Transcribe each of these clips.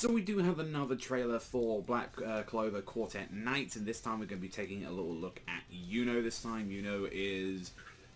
So we do have another trailer for Black Clover Quartet Knights, and this time we're going to be taking a little look at Yuno this time. Yuno is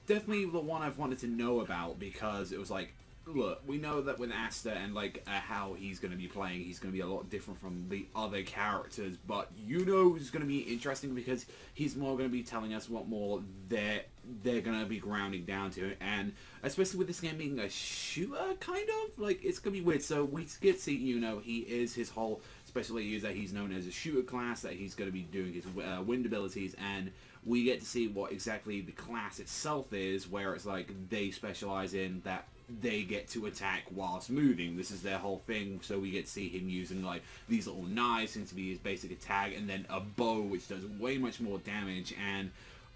definitely the one I've wanted to know about, because it was like, look, we know that with Asta and like how he's going to be playing, he's going to be a lot different from the other characters, but Yuno is going to be interesting because he's more going to be telling us what more they're going to be grounding down to, and especially with this game being a shooter, kind of, like, it's going to be weird. So we get to see Yuno. He is, his whole specialty is that he's known as a shooter class, that he's going to be doing his wind abilities, and we get to see what exactly the class itself is, where it's like they specialize in that they get to attack whilst moving. This is their whole thing, so we get to see him using like these little knives, seems to be his basic attack, and then a bow, which does way much more damage. And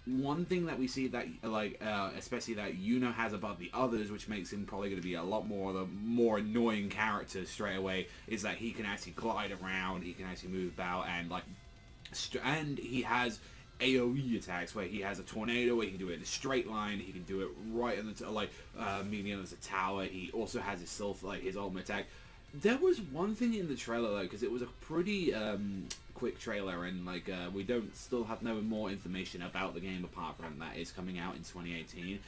one thing that we see that especially that Yuno has above the others, which makes him probably going to be a lot more the more annoying character straight away, is that he can actually glide around, he can actually move about, and like, and he has AoE attacks where he has a tornado where he can do it in a straight line, he can do it right in the medium as a tower. He also has his his ultimate attack. There was one thing in the trailer though, because it was a pretty quick trailer, and like we don't still have no more information about the game apart from that it's coming out in 2018.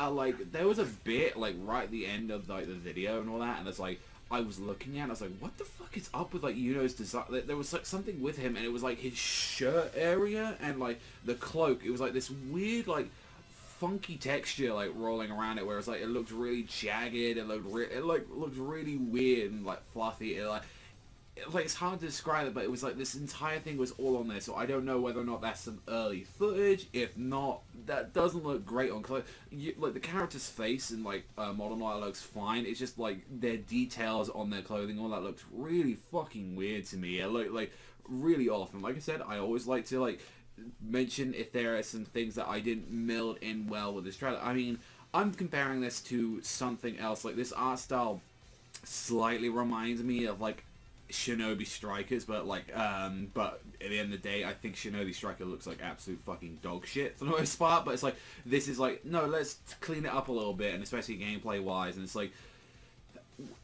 Like, there was a bit like right at the end of like the video and all that, and it's like, I was looking at it, I was like, what the fuck is up with like Yuno's design? There was like something with him, and it was like his shirt area and like the cloak. It was like this weird like funky texture like rolling around it, where it's like it looked really jagged. It looked looked really weird and like fluffy. It's hard to describe it, but it was like this entire thing was all on there, so I don't know whether or not that's some early footage. If not, that doesn't look great on clothes. Like, the character's face in like Modern Light looks fine. It's just like their details on their clothing, all that looks really fucking weird to me. It looked like really off, and like I said, I always like to like mention if there are some things that I didn't meld in well with this trailer. I mean, I'm comparing this to something else. Like, this art style slightly reminds me of like Shinobi Strikers, but like but at the end of the day, I think Shinobi Striker looks like absolute fucking dog shit for the most part. But it's like, this is like, no, let's clean it up a little bit, and especially gameplay wise, and it's like,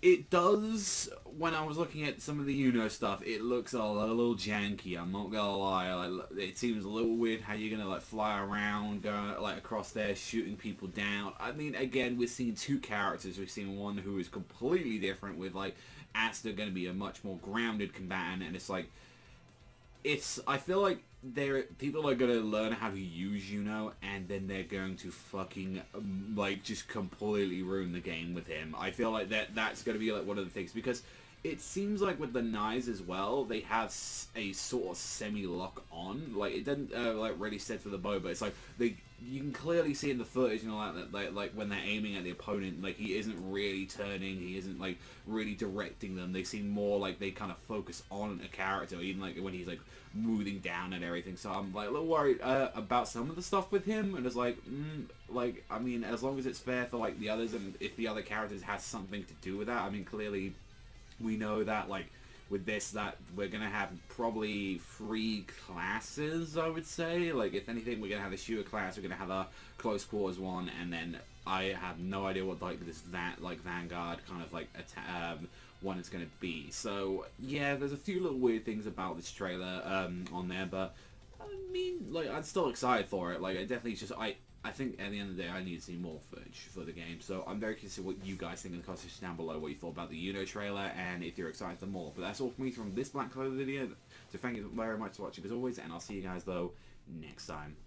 it does, when I was looking at some of the Yuno stuff, it looks a little janky, I'm not gonna lie. Like, it seems a little weird how you're gonna like fly around, going like across there, shooting people down. I mean, again, we're seeing two characters. We've seen one who is completely different, with like Asta gonna be a much more grounded combatant, and it's like, I feel like people are gonna learn how to use Yuno, and then they're going to fucking like just completely ruin the game with him. I feel like that's gonna be like one of the things, because it seems like with the knives as well, they have a sort of semi-lock on. Like, it doesn't like really set for the bow, but it's like you can clearly see in the footage, you know, that like when they're aiming at the opponent, like, he isn't really turning, he isn't like really directing them. They seem more like they kind of focus on a character, even like when he's like moving down and everything. So I'm like a little worried about some of the stuff with him, and it's like, like, I mean, as long as it's fair for like the others, and if the other characters has something to do with that. I mean, clearly we know that like with this, that we're gonna have probably 3 classes, I would say. Like, if anything, we're gonna have a shooter class, we're gonna have a close quarters one, and then I have no idea what like this Vanguard kind of like one is gonna be. So yeah, there's a few little weird things about this trailer on there, but I mean, like, I'm still excited for it. Like, I definitely just I think at the end of the day, I need to see more footage for the game. So I'm very curious to see what you guys think in the comments section down below, what you thought about the Yuno trailer, and if you're excited for more. But that's all from me from this Black Clover video. So thank you very much for watching as always, and I'll see you guys though next time.